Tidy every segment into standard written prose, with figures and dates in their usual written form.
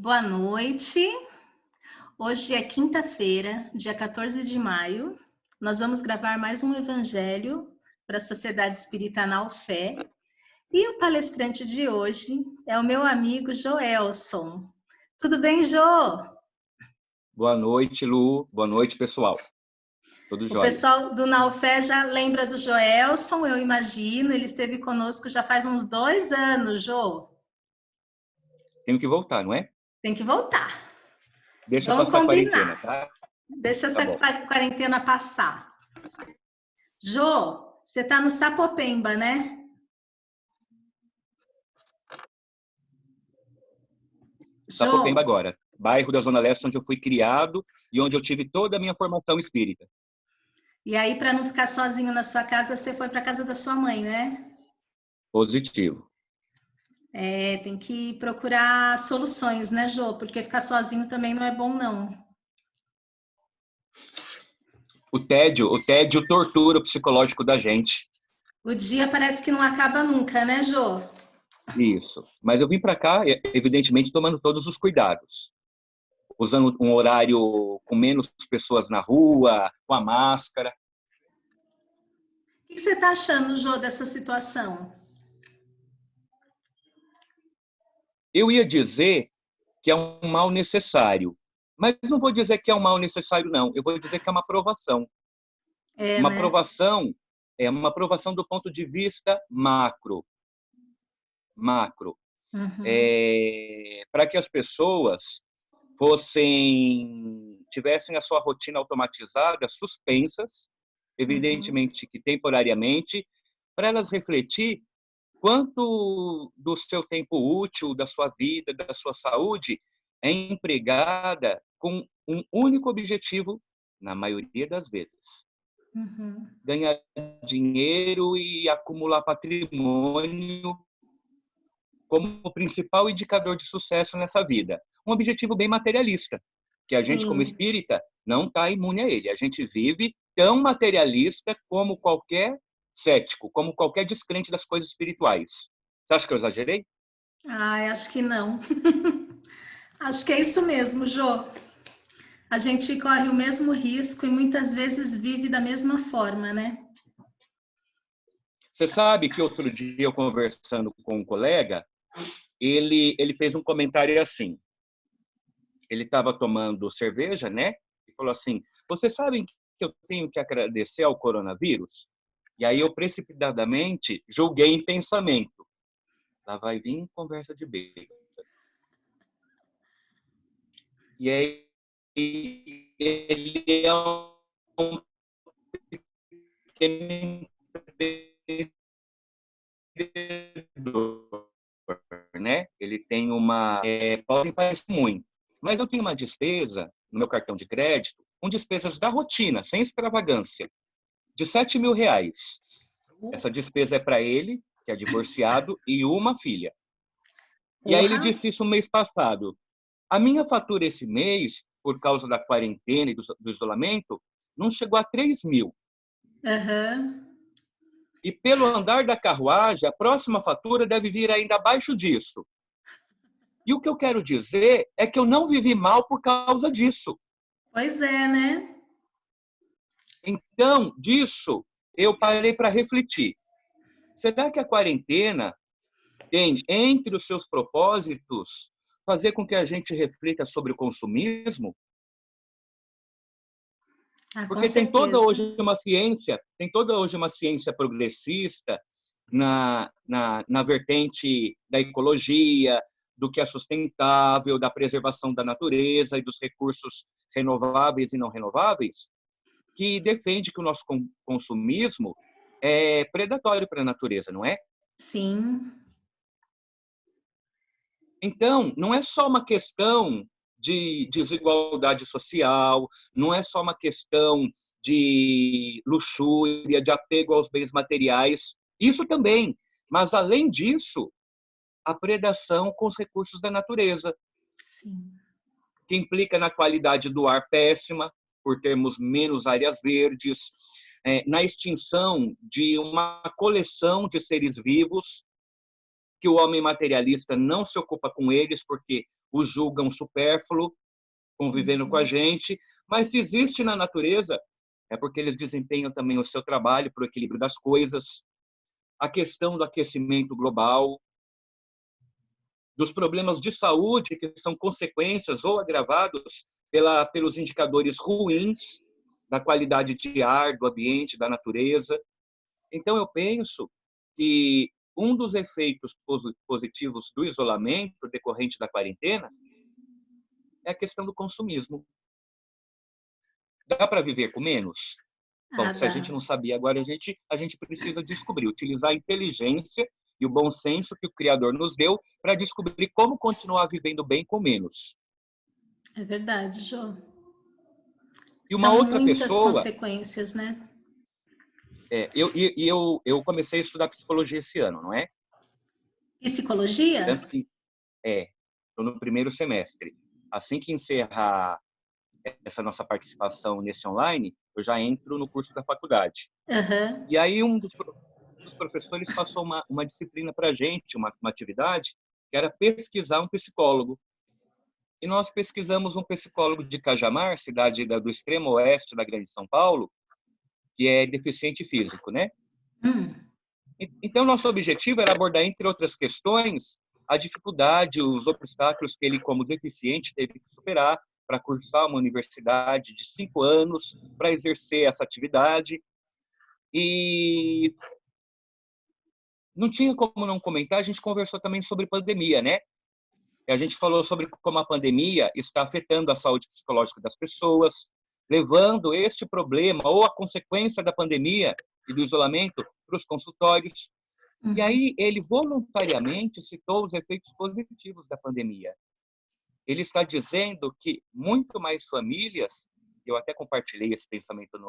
Boa noite. Hoje é quinta-feira, dia 14 de maio. Nós vamos gravar mais um evangelho para a Sociedade Espírita Naufé. E o palestrante de hoje é o meu amigo Joelson. Tudo bem, Jô? Boa noite, Lu. Boa noite, pessoal. Tudo O jóia. pessoal do Naufé já lembra do Joelson, eu imagino. Ele esteve conosco já faz uns 2 anos, Jô. Tenho que voltar, não é? Tem que voltar. Deixa Vamos passar a quarentena, combinar. tá? Deixa Tá essa bom. quarentena passar. Jô, você está no Sapopemba, né? Sapopemba Jô, agora, bairro da Zona Leste, onde eu fui criado e onde eu tive toda a minha formação espírita. e aí para não ficar sozinho na sua casa, você foi para casa da sua mãe, né? Positivo. É, tem que procurar soluções, né, Jô? Porque ficar sozinho também não é bom, não. O tédio tortura o psicológico da gente. O dia parece que não acaba nunca, né, Jô? Isso. Mas eu vim para cá, evidentemente, tomando todos os cuidados. Usando um horário com menos pessoas na rua, com a máscara. O que você está achando, Jô, dessa situação? Eu ia dizer que é um mal necessário, mas não vou dizer que é um mal necessário, não. Eu vou dizer que é uma aprovação. É, Uma né? aprovação é uma aprovação do ponto de vista macro. Macro. Uhum, Para que as pessoas tivessem a sua rotina automatizada, suspensas, uhum. evidentemente que temporariamente, para elas refletir quanto do seu tempo útil, da sua vida, da sua saúde, é empregada com um único objetivo, na maioria das vezes: Uhum. ganhar dinheiro e acumular patrimônio como o principal indicador de sucesso nessa vida. Um objetivo bem materialista, que a gente, como Sim. espírita, não está imune a ele. A gente vive tão materialista como qualquer cético, como qualquer descrente das coisas espirituais. Você acha que eu exagerei? Ai, acho que não. Acho que é isso mesmo, Jô. A gente corre o mesmo risco e muitas vezes vive da mesma forma, né? Você sabe que outro dia, eu conversando com um colega, ele fez um comentário assim. Ele estava tomando cerveja, né? E falou assim: vocês sabem que eu tenho que agradecer ao coronavírus? E aí eu precipitadamente julguei em pensamento. Lá vai vir conversa de bêbado. E aí ele é um pequeno empreendedor, né? Ele tem podem parecer muito, mas eu tenho uma despesa no meu cartão de crédito, com despesas da rotina, sem extravagância, de R$ 7.000. Essa despesa é para ele, que é divorciado, e uma filha. E aí ele Porra! disse isso no mês passado. A minha fatura esse mês, por causa da quarentena e do isolamento, não chegou a 3.000. Aham. E pelo andar da carruagem, a próxima fatura deve vir ainda abaixo disso. E o que eu quero dizer é que eu não vivi mal por causa disso. Pois é, né? Então, disso, eu parei para refletir. Será que a quarentena tem, entre os seus propósitos, fazer com que a gente reflita sobre o consumismo? Ah, com Porque certeza. tem toda hoje uma ciência progressista na vertente da ecologia, do que é sustentável, da preservação da natureza e dos recursos renováveis e não renováveis, que defende que o nosso consumismo é predatório para a natureza, não é? Sim. Então, não é só uma questão de desigualdade social, não é só uma questão de luxúria, de apego aos bens materiais, isso também, mas além disso, a predação com os recursos da natureza, Sim. que implica na qualidade do ar péssima, por termos menos áreas verdes, na extinção de uma coleção de seres vivos, que o homem materialista não se ocupa com eles porque os julgam supérfluo, convivendo com a gente, mas se existe na natureza, é porque eles desempenham também o seu trabalho para o equilíbrio das coisas, a questão do aquecimento global, dos problemas de saúde que são consequências ou agravados pelos indicadores ruins da qualidade de ar, do ambiente, da natureza. Então, eu penso que um dos efeitos positivos do isolamento decorrente da quarentena é a questão do consumismo. Dá para viver com menos? Bom, se a gente não sabia, agora a gente precisa descobrir, utilizar a inteligência e o bom senso que o Criador nos deu para descobrir como continuar vivendo bem com menos. É verdade, Jô. E uma São outra muitas pessoa... consequências, né? Eu comecei a estudar psicologia esse ano, não é? Psicologia? Tanto que estou no primeiro semestre. Assim que encerrar essa nossa participação nesse online, eu já entro no curso da faculdade. Uhum. E aí um dos professores passou uma disciplina para a gente, uma atividade, que era pesquisar um psicólogo. E nós pesquisamos um psicólogo de Cajamar, cidade do extremo oeste da Grande São Paulo, que é deficiente físico, né? Então, nosso objetivo era abordar, entre outras questões, a dificuldade, os obstáculos que ele, como deficiente, teve que superar para cursar uma universidade de 5 anos, para exercer essa atividade. E não tinha como não comentar, a gente conversou também sobre pandemia, né? E a gente falou sobre como a pandemia está afetando a saúde psicológica das pessoas, levando este problema ou a consequência da pandemia e do isolamento para os consultórios. E aí ele voluntariamente citou os efeitos positivos da pandemia. Ele está dizendo que muito mais famílias, eu até compartilhei esse pensamento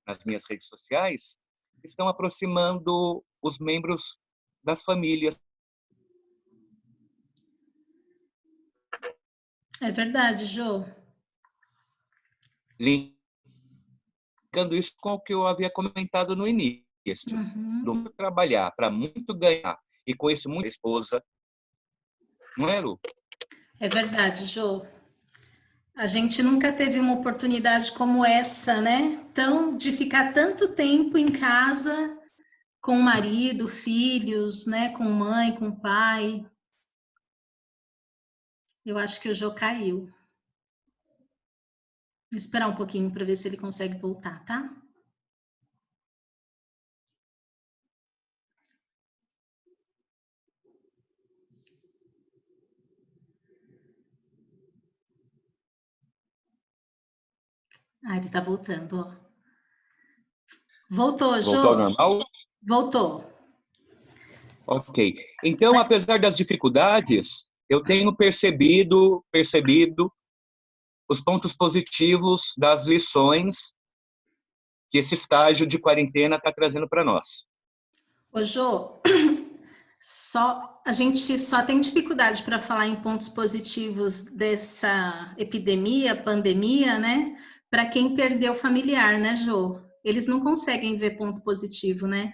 nas minhas redes sociais, estão aproximando os membros das famílias. É verdade, Jô. Linkando isso com o que eu havia comentado no início. Do trabalhar para muito ganhar e com isso muita esposa. Não é, Lu? É verdade, Jô. A gente nunca teve uma oportunidade como essa, né? De ficar tanto tempo em casa com o marido, filhos, né? Com mãe, com pai. Eu acho que o Jô caiu. Vou esperar um pouquinho para ver se ele consegue voltar, tá? Ah, ele tá voltando, ó. Voltou, Jô? Voltou ao normal? Voltou. Ok. Então, apesar das dificuldades, eu tenho percebido os pontos positivos das lições que esse estágio de quarentena está trazendo para nós. Ô, Jô, a gente só tem dificuldade para falar em pontos positivos dessa epidemia, pandemia, né? Para quem perdeu familiar, né, Jô? Eles não conseguem ver ponto positivo, né?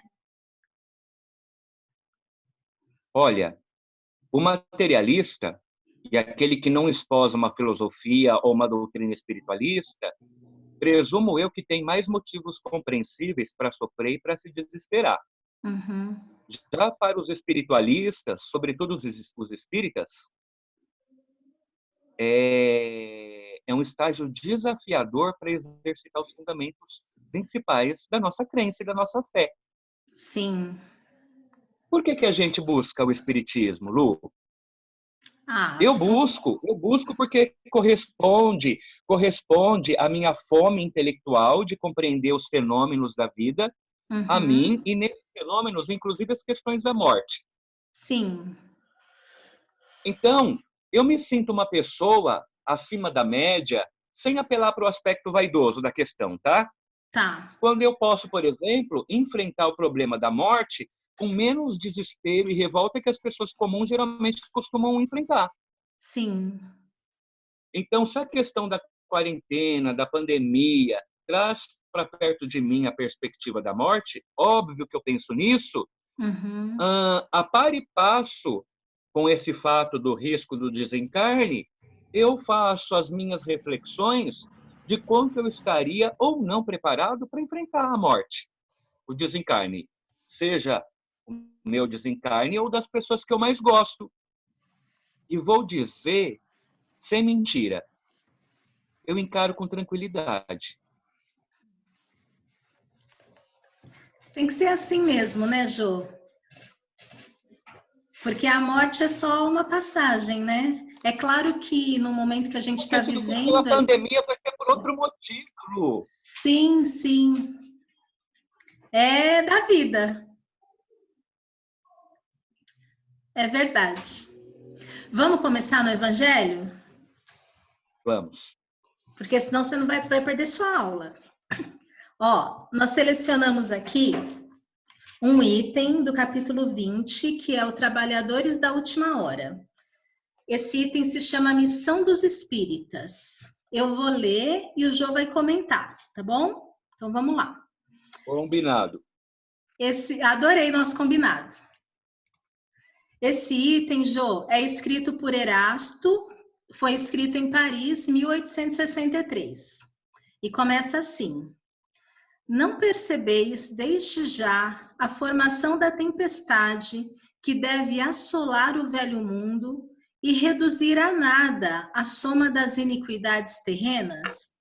Olha, o materialista e aquele que não esposa uma filosofia ou uma doutrina espiritualista, presumo eu que tem mais motivos compreensíveis para sofrer e para se desesperar. Já para os espiritualistas, sobretudo os espíritas, é um estágio desafiador para exercitar os fundamentos principais da nossa crença e da nossa fé. Sim. Por que a gente busca o espiritismo, Lu? Eu busco porque corresponde à minha fome intelectual de compreender os fenômenos da vida, a mim, e nesses fenômenos, inclusive as questões da morte. Sim. Então, eu me sinto uma pessoa acima da média, sem apelar para o aspecto vaidoso da questão, tá? Tá. Quando eu posso, por exemplo, enfrentar o problema da morte com menos desespero e revolta que as pessoas comuns geralmente costumam enfrentar. Sim. Então, se a questão da quarentena, da pandemia, traz para perto de mim a perspectiva da morte, óbvio que eu penso nisso, Uhum. A par e passo com esse fato do risco do desencarne, eu faço as minhas reflexões de quanto eu estaria ou não preparado para enfrentar a morte, o desencarne, seja o meu desencarne ou das pessoas que eu mais gosto. E vou dizer, sem mentira, eu encaro com tranquilidade. Tem que ser assim mesmo, né, Jô? Porque a morte é só uma passagem, né? É claro que no momento que a gente está Porque tudo pela vivendo. pandemia vai ser por outro motivo, Lu. Sim, sim. É da vida. É verdade. Vamos começar no Evangelho? Vamos. Porque senão você não vai perder sua aula. Ó, nós selecionamos aqui um item do capítulo 20, que é o Trabalhadores da Última Hora. Esse item se chama Missão dos Espíritas. Eu vou ler e o Jô vai comentar, tá bom? Então vamos lá. Combinado. Adorei nosso combinado. Esse item, Jô, é escrito por Erasto, foi escrito em Paris, 1863. E começa assim: Não percebeis desde já a formação da tempestade que deve assolar o velho mundo e reduzir a nada a soma das iniquidades terrenas?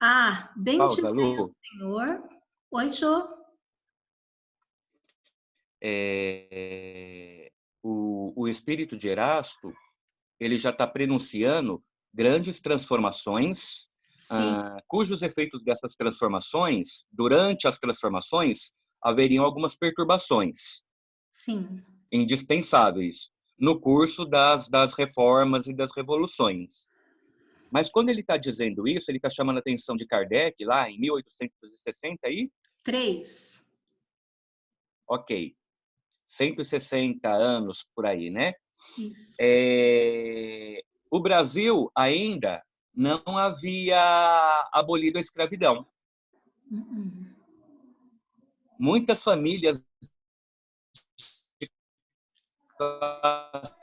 Ah, Pausa, bendizei Lu. o Senhor. Oi, Jô. O espírito de Erasto, ele já está prenunciando grandes transformações, Sim, cujos efeitos dessas transformações, durante as transformações, haveriam algumas perturbações sim. indispensáveis no curso das reformas e das revoluções. Mas quando ele está dizendo isso, ele está chamando a atenção de Kardec, lá em 1860, aí, 3. ok, 160 anos por aí, né? Isso. O Brasil ainda não havia abolido a escravidão. Uh-uh. Muitas famílias de classe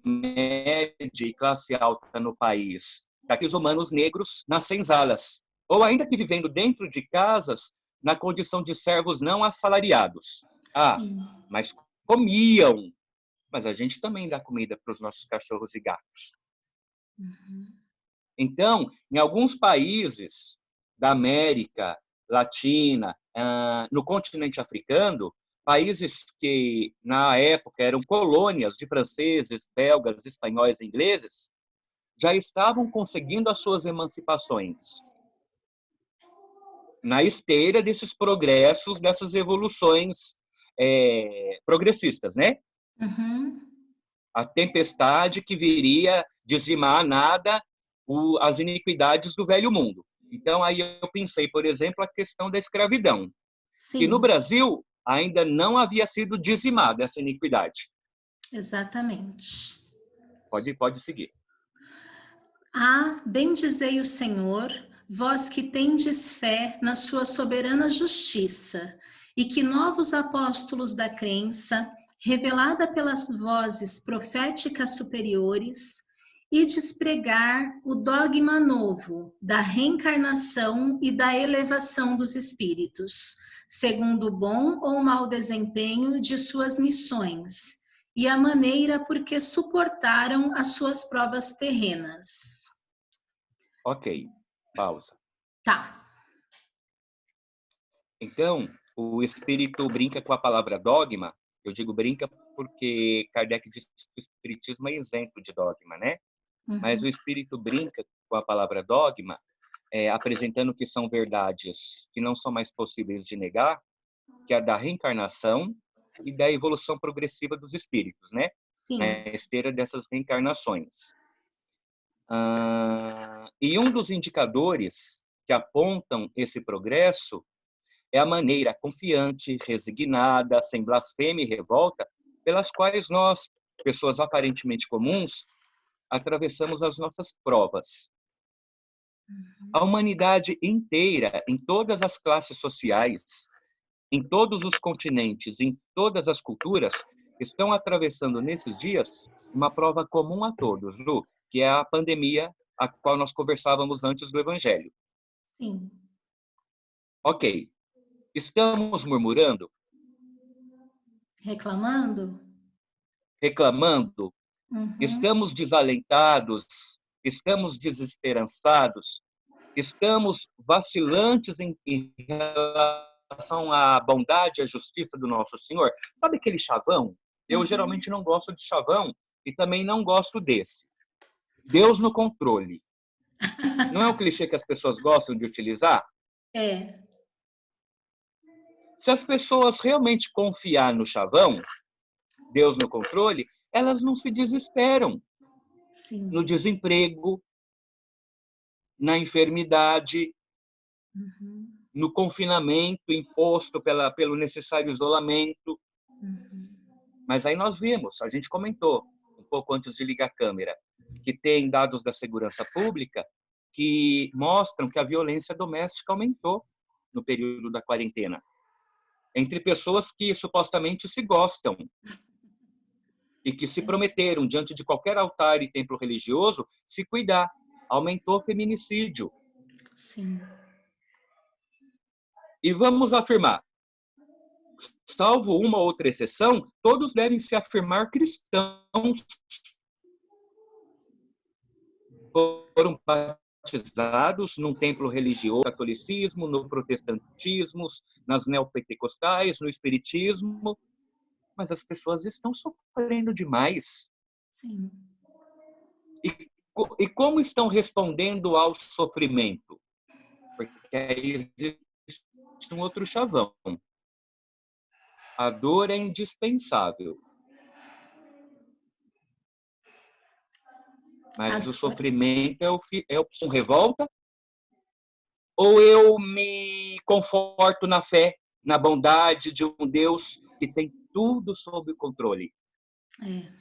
média e classe alta no país, daqueles humanos negros nas senzalas, ou ainda que vivendo dentro de casas na condição de servos não assalariados. Sim. Mas comiam. Mas a gente também dá comida para os nossos cachorros e gatos. Uhum. Então, em alguns países da América Latina, no continente africano, países que na época eram colônias de franceses, belgas, espanhóis e ingleses, já estavam conseguindo as suas emancipações na esteira desses progressos, dessas evoluções progressistas, né? Uhum. A tempestade que viria dizimar a nada as iniquidades do velho mundo. Então, aí eu pensei, por exemplo, a questão da escravidão, que no Sim, Brasil ainda não havia sido dizimada essa iniquidade. exatamente. Pode seguir. Ah, bendizei o Senhor, vós que tendes fé na sua soberana justiça, e que novos apóstolos da crença, revelada pelas vozes proféticas superiores, e despregar o dogma novo da reencarnação e da elevação dos espíritos, segundo o bom ou mau desempenho de suas missões, e a maneira por que suportaram as suas provas terrenas. Ok, pausa. Tá. Então, o espírito brinca com a palavra dogma. Eu digo brinca porque Kardec diz que o espiritismo é isento de dogma, né? Mas Uhum. o espírito brinca com a palavra dogma, apresentando que são verdades que não são mais possíveis de negar, que é a da reencarnação e da evolução progressiva dos espíritos, né? Sim. Na esteira dessas reencarnações. E um dos indicadores que apontam esse progresso é a maneira confiante, resignada, sem blasfêmia e revolta, pelas quais nós, pessoas aparentemente comuns, atravessamos as nossas provas. A humanidade inteira, em todas as classes sociais, em todos os continentes, em todas as culturas, estão atravessando nesses dias uma prova comum a todos, Lu, que é a pandemia a qual nós conversávamos antes do Evangelho. Sim. Ok, estamos murmurando, Reclamando? reclamando, Uhum. estamos desalentados, estamos desesperançados, estamos vacilantes em relação à bondade e à justiça do nosso Senhor. Sabe aquele chavão? Eu Uhum. geralmente não gosto de chavão e também não gosto desse. Deus no controle. Não é um clichê que as pessoas gostam de utilizar? É, Se as pessoas realmente confiar no chavão, Deus no controle, elas não se desesperam no sim. desemprego, na enfermidade, Uhum. no confinamento imposto pelo necessário isolamento. Uhum. Mas aí nós vimos, a gente comentou um pouco antes de ligar a câmera, que tem dados da segurança pública que mostram que a violência doméstica aumentou no período da quarentena, entre pessoas que supostamente se gostam e que se É, prometeram, diante de qualquer altar e templo religioso, se cuidar. Aumentou o feminicídio. sim. E vamos afirmar, salvo uma ou outra exceção, todos devem se afirmar cristãos, foram batizados num templo religioso, no catolicismo, no protestantismo, nas neopentecostais, no espiritismo, mas as pessoas estão sofrendo demais. Sim. E como estão respondendo ao sofrimento? Porque aí existe um outro chavão. A dor é indispensável, mas o Agora, sofrimento é opção revolta, ou eu me conforto na fé, na bondade de um Deus que tem tudo sob controle. é.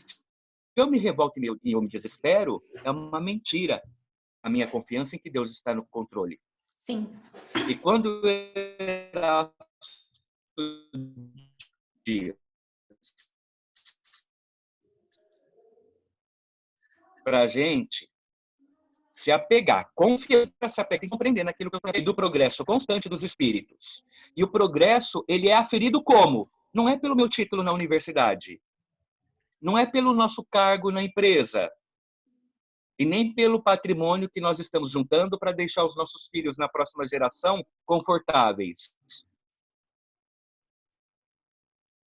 Se eu me revolto e eu me desespero, é uma mentira a minha confiança em que Deus está no controle. Sim. E quando era dia para a gente se apegar, confiar, se apegar e compreender naquilo que eu falei do progresso constante dos espíritos. E o progresso, ele é aferido como? Não é pelo meu título na universidade, não é pelo nosso cargo na empresa, e nem pelo patrimônio que nós estamos juntando para deixar os nossos filhos na próxima geração confortáveis.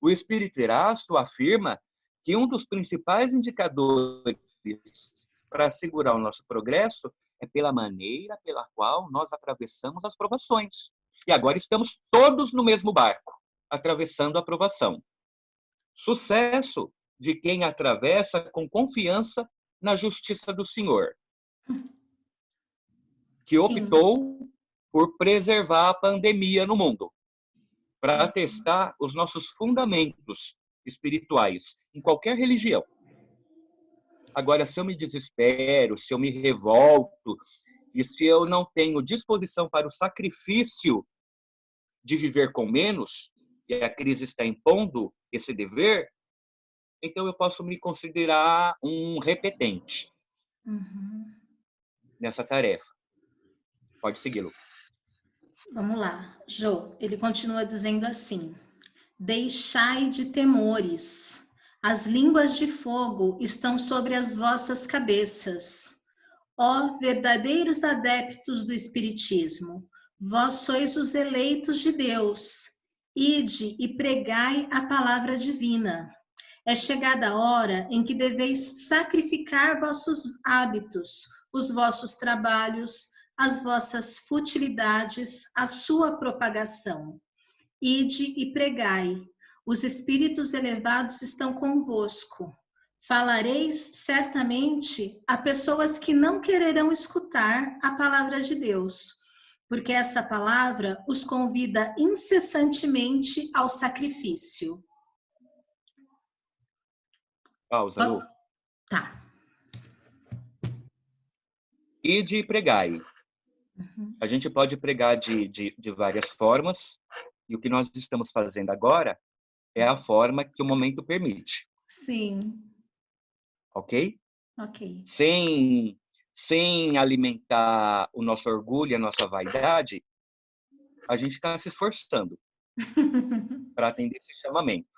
O Espírito Erasto afirma que um dos principais indicadores para assegurar o nosso progresso é pela maneira pela qual nós atravessamos as provações. E agora estamos todos no mesmo barco, atravessando a provação. Sucesso de quem atravessa com confiança na justiça do Senhor, que Sim. optou por preservar a pandemia no mundo, para testar os nossos fundamentos espirituais em qualquer religião. Agora, se eu me desespero, se eu me revolto, e se eu não tenho disposição para o sacrifício de viver com menos, e a crise está impondo esse dever, então eu posso me considerar um repetente Uhum. nessa tarefa. Pode segui-lo. Vamos lá. Jô, ele continua dizendo assim: deixai de temores. As línguas de fogo estão sobre as vossas cabeças. Ó verdadeiros adeptos do Espiritismo, vós sois os eleitos de Deus. Ide e pregai a palavra divina. É chegada a hora em que deveis sacrificar vossos hábitos, os vossos trabalhos, as vossas futilidades, a sua propagação. Ide e pregai. Os espíritos elevados estão convosco. Falareis certamente a pessoas que não quererão escutar a palavra de Deus, porque essa palavra os convida incessantemente ao sacrifício. Pausa, Bom, Lu. tá. Ide e pregai. Uhum. A gente pode pregar de várias formas. E o que nós estamos fazendo agora é a forma que o momento permite. Sim. Ok? Ok. Sem alimentar o nosso orgulho e a nossa vaidade, a gente está se esforçando para atender esse chamamento.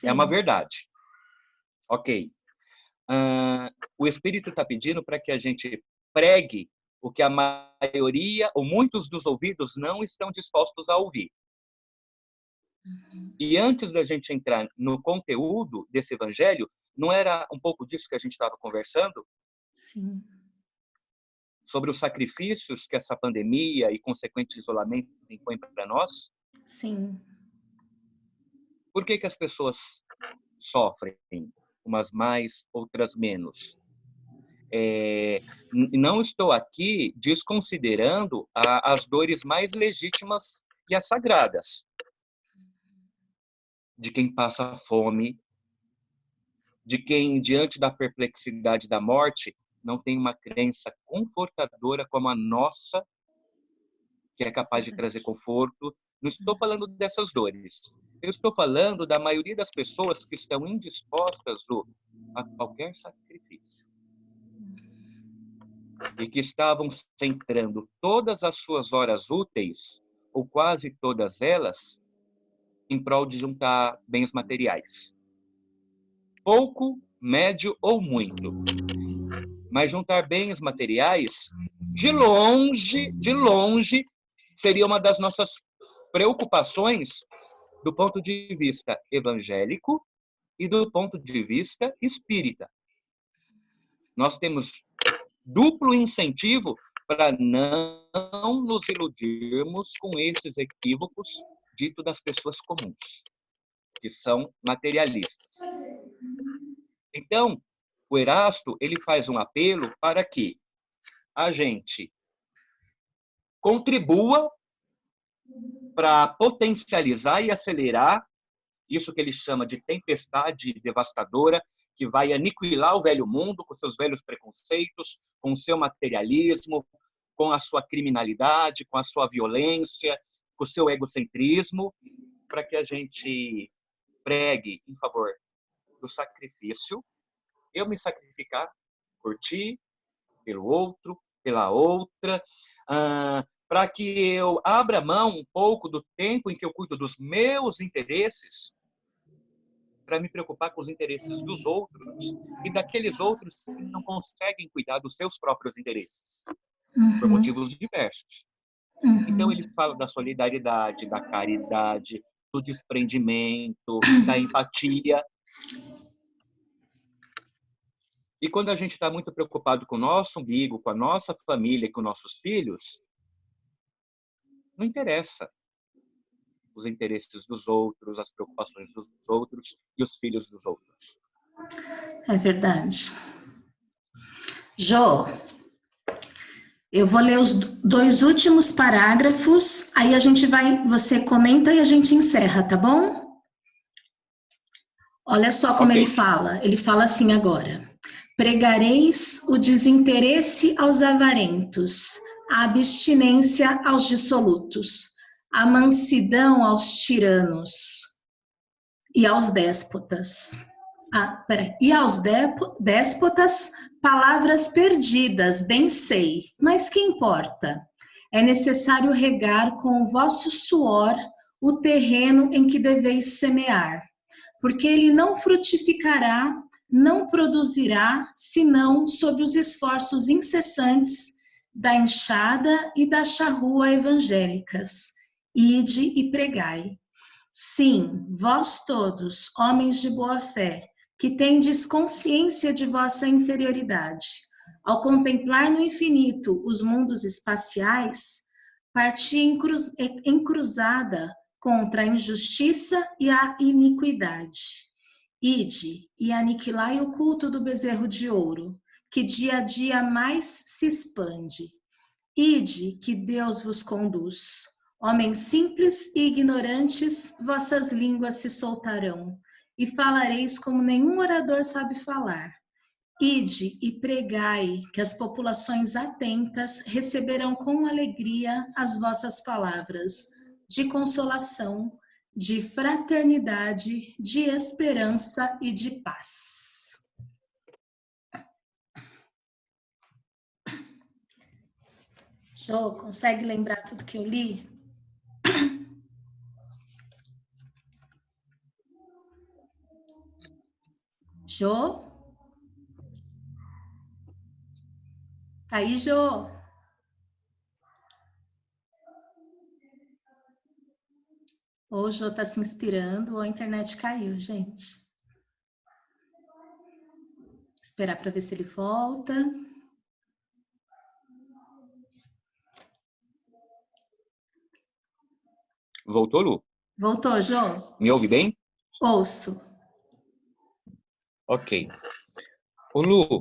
É uma Sim. verdade. Ok. O Espírito está pedindo para que a gente pregue o que a maioria ou muitos dos ouvidos não estão dispostos a ouvir. E antes da gente entrar no conteúdo desse evangelho, não era um pouco disso que a gente estava conversando? Sim. Sobre os sacrifícios que essa pandemia e consequente isolamento impõe para nós? Sim. Por que as pessoas sofrem, umas mais, outras menos? Não estou aqui desconsiderando as dores mais legítimas e as sagradas de quem passa fome, de quem, diante da perplexidade da morte, não tem uma crença confortadora como a nossa, que é capaz de trazer conforto. Não estou falando dessas dores. Eu estou falando da maioria das pessoas que estão indispostas a qualquer sacrifício. E que estavam centrando todas as suas horas úteis, ou quase todas elas, em prol de juntar bens materiais. Pouco, médio ou muito. Mas juntar bens materiais, de longe, seria uma das nossas preocupações do ponto de vista evangélico e do ponto de vista espírita. Nós temos duplo incentivo para não nos iludirmos com esses equívocos dito das pessoas comuns, que são materialistas. Então, o Erasto, ele faz um apelo para que a gente contribua para potencializar e acelerar isso que ele chama de tempestade devastadora, que vai aniquilar o velho mundo com seus velhos preconceitos, com o seu materialismo, com a sua criminalidade, com a sua violência, com o seu egocentrismo, para que a gente pregue em favor do sacrifício, eu me sacrificar por ti, pelo outro, pela outra, para que eu abra mão um pouco do tempo em que eu cuido dos meus interesses, para me preocupar com os interesses dos outros e daqueles outros que não conseguem cuidar dos seus próprios interesses, por motivos diversos. Então, ele fala da solidariedade, da caridade, do desprendimento, da empatia. E quando a gente está muito preocupado com o nosso umbigo, com a nossa família, com nossos filhos, não interessa os interesses dos outros, as preocupações dos outros e os filhos dos outros. É verdade. Jô, eu vou ler os 2 últimos parágrafos, aí você comenta e a gente encerra, tá bom? Olha só como ele fala. Ele fala assim agora: pregareis o desinteresse aos avarentos, a abstinência aos dissolutos, a mansidão aos tiranos e aos déspotas. E aos déspotas, palavras perdidas, bem sei, mas que importa? É necessário regar com o vosso suor o terreno em que deveis semear, porque ele não frutificará, não produzirá, senão sob os esforços incessantes da enxada e da charrua evangélicas. Ide e pregai. Sim, vós todos, homens de boa fé, que tendes consciência de vossa inferioridade, ao contemplar no infinito os mundos espaciais, parti encruzada contra a injustiça e a iniquidade. Ide e aniquilai o culto do bezerro de ouro, que dia a dia mais se expande. Ide que Deus vos conduz. Homens simples e ignorantes, vossas línguas se soltarão, e falareis como nenhum orador sabe falar. Ide e pregai, que as populações atentas receberão com alegria as vossas palavras. de consolação, de fraternidade, de esperança e de paz. Jô, consegue lembrar tudo que eu li? Jô? Tá aí, Jô? Ou o Jô tá se inspirando ou a internet caiu, gente. Esperar para ver se ele volta. Voltou, Lu? Voltou, Jô? Me ouve bem? Ouço. Ok. Ô, Lu,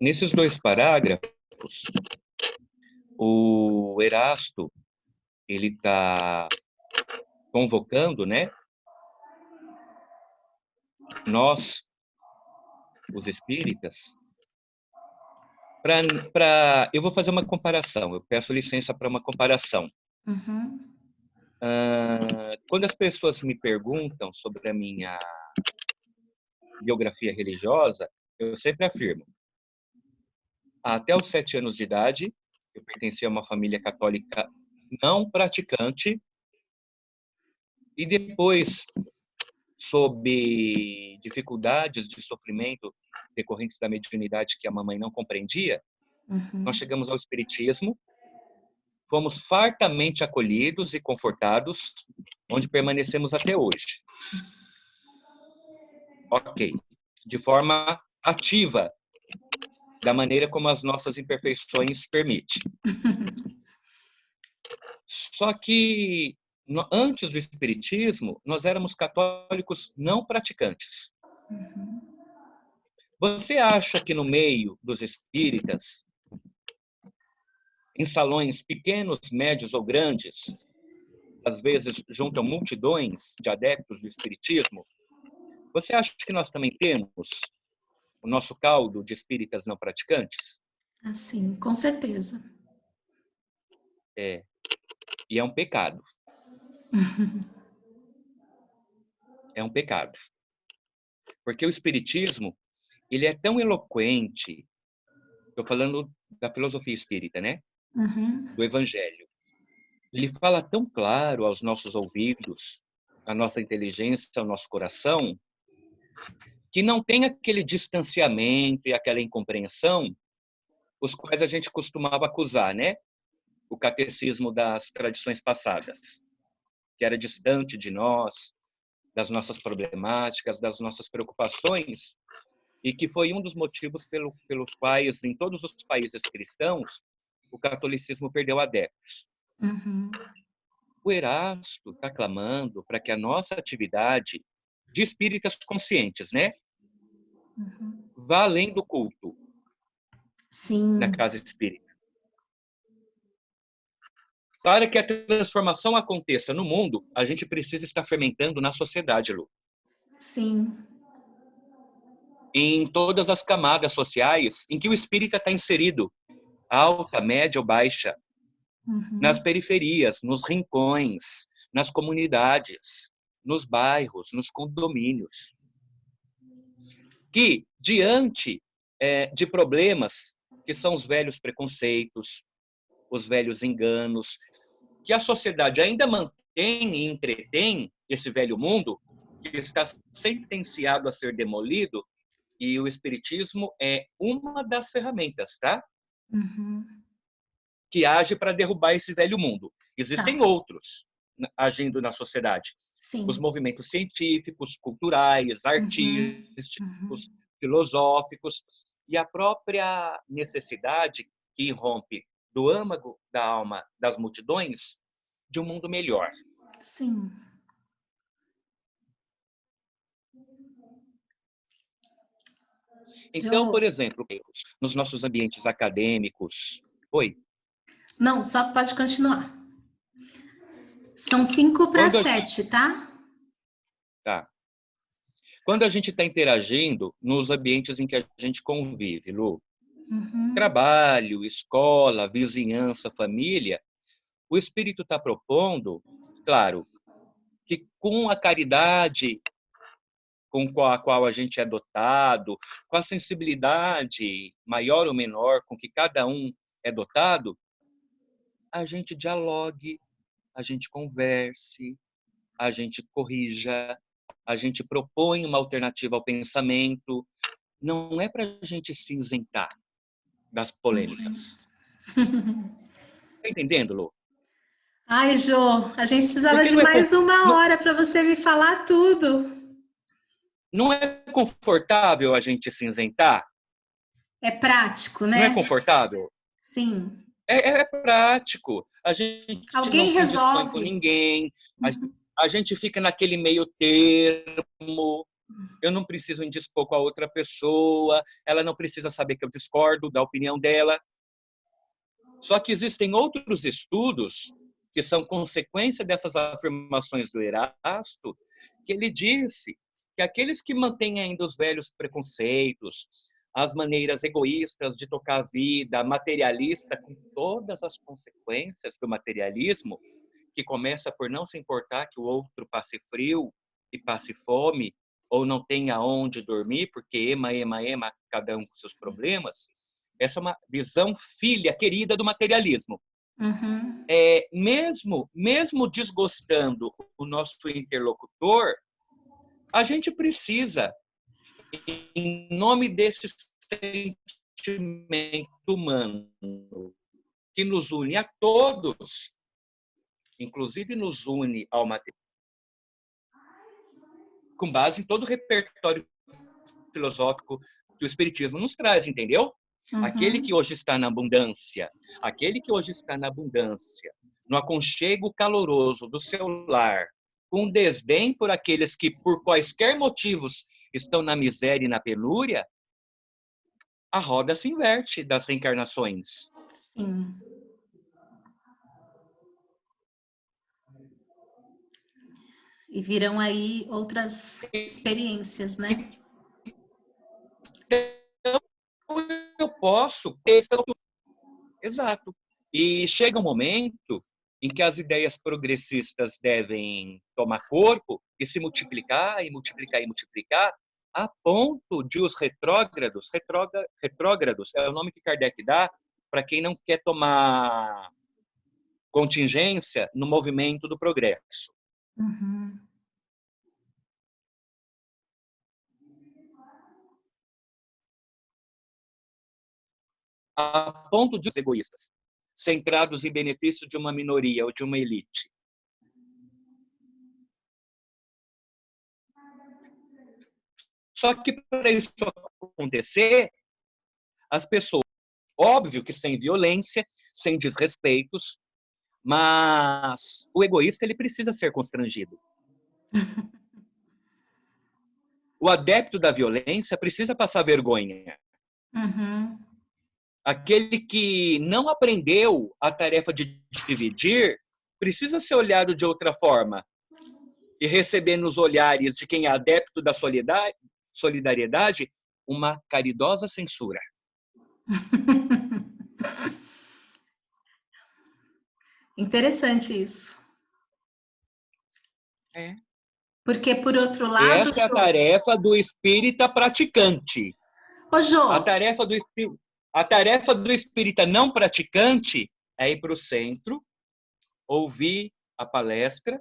nesses 2 parágrafos, o Erasto, ele está convocando, né, nós, os espíritas, eu vou fazer uma comparação, eu peço licença para uma comparação. Uhum. Quando as pessoas me perguntam sobre a minha biografia religiosa, eu sempre afirmo, até os 7 anos de idade, eu pertencia a uma família católica não praticante, e depois, sob dificuldades de sofrimento decorrentes da mediunidade que a mamãe não compreendia, nós chegamos ao espiritismo, fomos fartamente acolhidos e confortados, onde permanecemos até hoje. Ok. De forma ativa, da maneira como as nossas imperfeições permitem. Só que, antes do espiritismo, nós éramos católicos não praticantes. Você acha que no meio dos espíritas, em salões pequenos, médios ou grandes, às vezes juntam multidões de adeptos do espiritismo, você acha que nós também temos o nosso caldo de espíritas não praticantes? Assim, com certeza. É. E é um pecado. É um pecado. Porque o espiritismo, ele é tão eloquente, estou falando da filosofia espírita, né? Do evangelho. Ele fala tão claro aos nossos ouvidos, à nossa inteligência, ao nosso coração, que não tem aquele distanciamento e aquela incompreensão, os quais a gente costumava acusar, né? O catecismo das tradições passadas, que era distante de nós, das nossas problemáticas, das nossas preocupações, e que foi um dos motivos pelos quais, em todos os países cristãos, o catolicismo perdeu adeptos. O Erasto está clamando para que a nossa atividade de espíritas conscientes, né, vá além do culto. Sim. Na casa espírita. Para que a transformação aconteça no mundo, a gente precisa estar fermentando na sociedade, Lu. Sim. Em todas as camadas sociais em que o espírita está inserido, alta, média ou baixa, nas periferias, nos rincões, nas comunidades, nos bairros, nos condomínios. Que, diante de problemas que são os velhos preconceitos, os velhos enganos, que a sociedade ainda mantém e entretém esse velho mundo, que está sentenciado a ser demolido, e o espiritismo é uma das ferramentas, tá? Que age para derrubar esse velho mundo. Existem outros agindo na sociedade. Sim. Os movimentos científicos, culturais, artísticos, filosóficos, e a própria necessidade que irrompe do âmago da alma das multidões de um mundo melhor. Sim. Então, por exemplo, nos nossos ambientes acadêmicos... Oi? Não, só pode continuar. São 5:07, tá? Tá. Quando a gente está interagindo nos ambientes em que a gente convive, Lu, trabalho, escola, vizinhança, família, o espírito está propondo claro, que com a caridade com a qual a gente é dotado, com a sensibilidade maior ou menor com que cada um é dotado, a gente dialogue, a gente converse, a gente corrija, a gente propõe uma alternativa ao pensamento. Não é para a gente se isentar das polêmicas. Está entendendo, Lu? Ai, Jô, a gente precisava Porque de não é, mais uma não, hora para você me falar tudo. não é confortável a gente se isentar? É prático, Não é né? confortável? Sim. É prático. A gente não Alguém se indispõe com resolve. ninguém. A gente fica naquele meio termo. Eu não preciso indispor com a outra pessoa. Ela não precisa saber que eu discordo da opinião dela. Só que existem outros estudos que são consequência dessas afirmações do Erasto, que ele disse que aqueles que mantêm ainda os velhos preconceitos, as maneiras egoístas de tocar a vida, materialista, com todas as consequências do materialismo, que começa por não se importar que o outro passe frio e passe fome, ou não tenha onde dormir, porque ema, cada um com seus problemas. Essa é uma visão filha querida do materialismo. Uhum. Mesmo desgostando o nosso interlocutor, a gente precisa, em nome desse sentimento humano que nos une a todos, inclusive nos une ao materialismo, com base em todo o repertório filosófico que o Espiritismo nos traz, entendeu? Aquele que Uhum. hoje está na abundância, aquele que hoje está na abundância, no aconchego caloroso do seu lar, com desdém por aqueles que, por quaisquer motivos, estão na miséria e na penúria, a roda se inverte das reencarnações. Sim. E virão aí outras experiências, né? Então, eu posso. Exato. E chega um momento em que as ideias progressistas devem tomar corpo e se multiplicar, e multiplicar, e multiplicar, a ponto de os retrógrados é o nome que Kardec dá para quem não quer tomar contingência no movimento do progresso. Uhum. A ponto de os egoístas, centrados em benefício de uma minoria ou de uma elite. Só que para isso acontecer, as pessoas, óbvio que sem violência, sem desrespeitos, mas o egoísta ele precisa ser constrangido. O adepto da violência precisa passar vergonha. Uhum. Aquele que não aprendeu a tarefa de dividir precisa ser olhado de outra forma e receber nos olhares de quem é adepto da solidariedade uma caridosa censura. Interessante isso. É. Porque, por outro lado, Essa é a Jô... tarefa do espírita praticante. Ô, A Jô, tarefa do, a tarefa do espírita não praticante é ir para o centro, ouvir a palestra,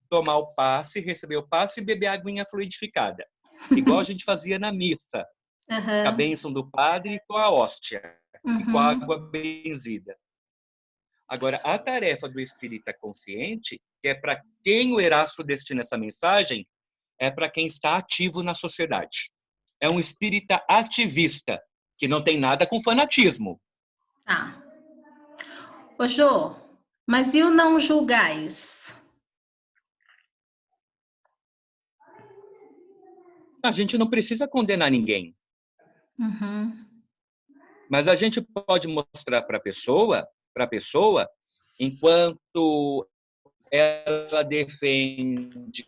tomar o passe, receber o passe e beber aguinha fluidificada. Igual a gente fazia na missa, com a uhum. bênção do padre e com a hóstia, e com a Uhum. água benzida. Agora, a tarefa do espírita consciente, que é para quem o Erasto destina essa mensagem, é para quem está ativo na sociedade. É um espírita ativista, que não tem nada com fanatismo. Tá. Ô, Jô, mas e o não julgais? A gente não precisa condenar ninguém, Uhum. mas a gente pode mostrar para a pessoa, enquanto ela defende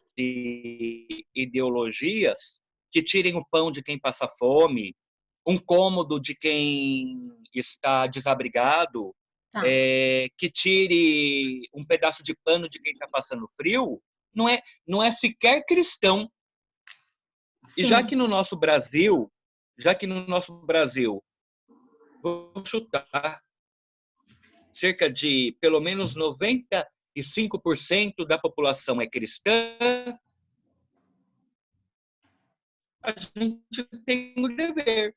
ideologias que tirem o pão de quem passa fome, um cômodo de quem está desabrigado, Tá. que tire um pedaço de pano de quem está passando frio, não é sequer cristão. E Sim. já que no nosso Brasil, vou chutar, cerca de pelo menos 95% da população é cristã, a gente tem o dever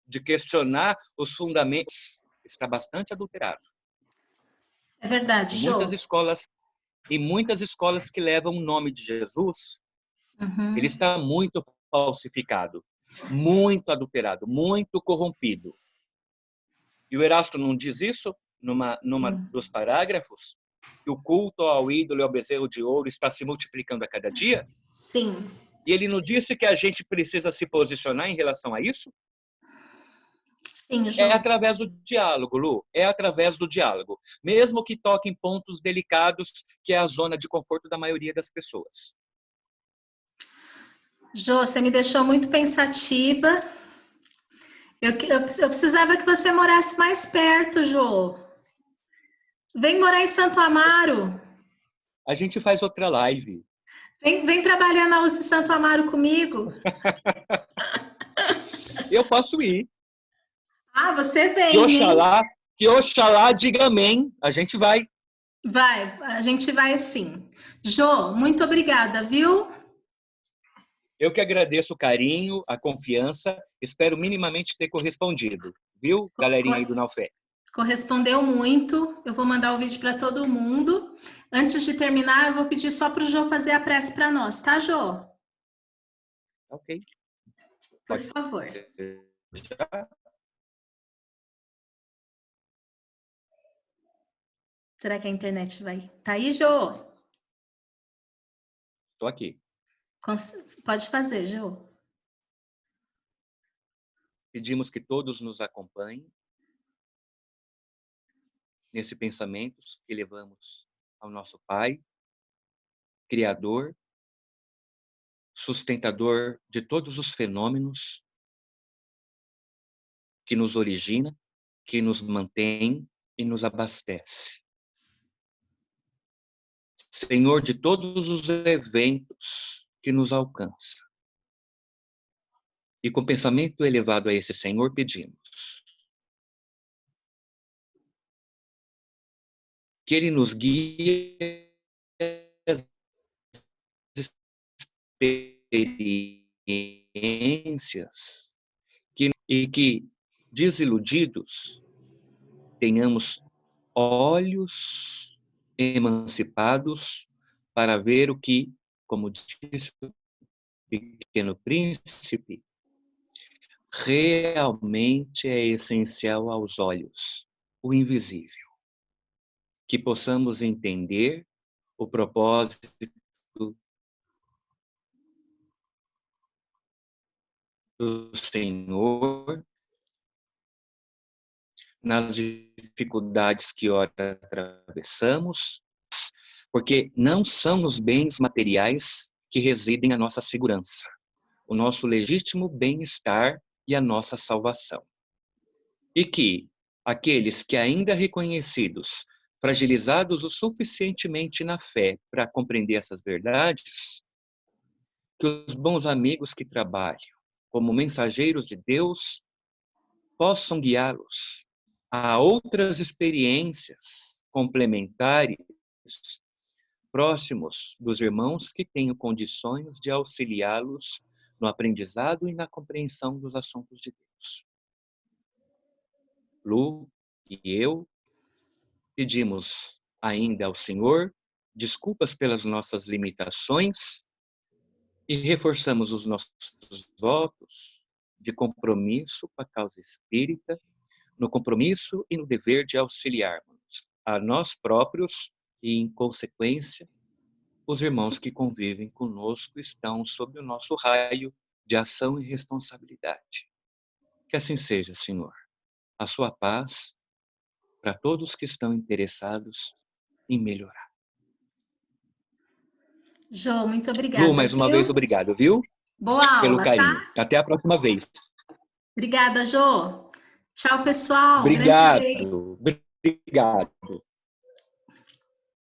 de questionar os fundamentos. Está bastante adulterado. É verdade, E Jô. muitas escolas que levam o nome de Jesus, ele Uhum. está muito falsificado, muito adulterado, muito corrompido. E o Erasto não diz isso numa Sim. dos parágrafos? Que o culto ao ídolo e ao bezerro de ouro está se multiplicando a cada dia? Sim. E ele não disse que a gente precisa se posicionar em relação a isso? Sim, É Jô. através do diálogo, Lu, é através do diálogo. Mesmo que toque em pontos delicados, que é a zona de conforto da maioria das pessoas. Jô, você me deixou muito pensativa. Eu precisava que você morasse mais perto, Jô. Vem morar em Santo Amaro. A gente faz outra live. Vem trabalhar na USP Santo Amaro comigo. Eu posso ir. Ah, você Que vem, hein? Oxalá, que Oxalá diga amém. A gente vai. Vai, a gente vai sim. Jô, muito obrigada, viu? Eu que agradeço o carinho, a confiança. Espero minimamente ter correspondido. Viu, galerinha aí do Naufé? Correspondeu muito. Eu vou mandar o vídeo para todo mundo. Antes de terminar, eu vou pedir só para o Jô fazer a prece para nós, tá, Jô? Ok. Por Pode favor. ser. Será que a internet vai? Tá aí, Jô? Estou aqui. Pode fazer, Jô. Pedimos que todos nos acompanhem nesse pensamento que levamos ao nosso Pai, Criador, sustentador de todos os fenômenos que nos origina, que nos mantém e nos abastece. Senhor de todos os eventos que nos alcançam. E com pensamento elevado a esse Senhor, pedimos que Ele nos guie às experiências e que, desiludidos, tenhamos olhos emancipados para ver o que, como disse o Pequeno Príncipe, realmente é essencial aos olhos, o invisível. Que possamos entender o propósito do Senhor nas dificuldades que ora atravessamos, porque não são nos bens materiais que residem a nossa segurança, o nosso legítimo bem-estar e a nossa salvação. E que aqueles que ainda reconhecidos, fragilizados o suficientemente na fé para compreender essas verdades, que os bons amigos que trabalham como mensageiros de Deus possam guiá-los a outras experiências complementares próximos dos irmãos que tenham condições de auxiliá-los no aprendizado e na compreensão dos assuntos de Deus. Lu e eu pedimos ainda ao Senhor desculpas pelas nossas limitações e reforçamos os nossos votos de compromisso com a causa espírita, no compromisso e no dever de auxiliarmos a nós próprios e, em consequência, os irmãos que convivem conosco estão sob o nosso raio de ação e responsabilidade. Que assim seja, Senhor. A sua paz para todos que estão interessados em melhorar. Jô, muito Lu, obrigada, mais uma vez, viu? obrigado, viu? Boa Pelo aula, tá? carinho. Até a próxima vez. Obrigada, Jô. Tchau, pessoal. Grande beijo. Obrigado. Obrigado.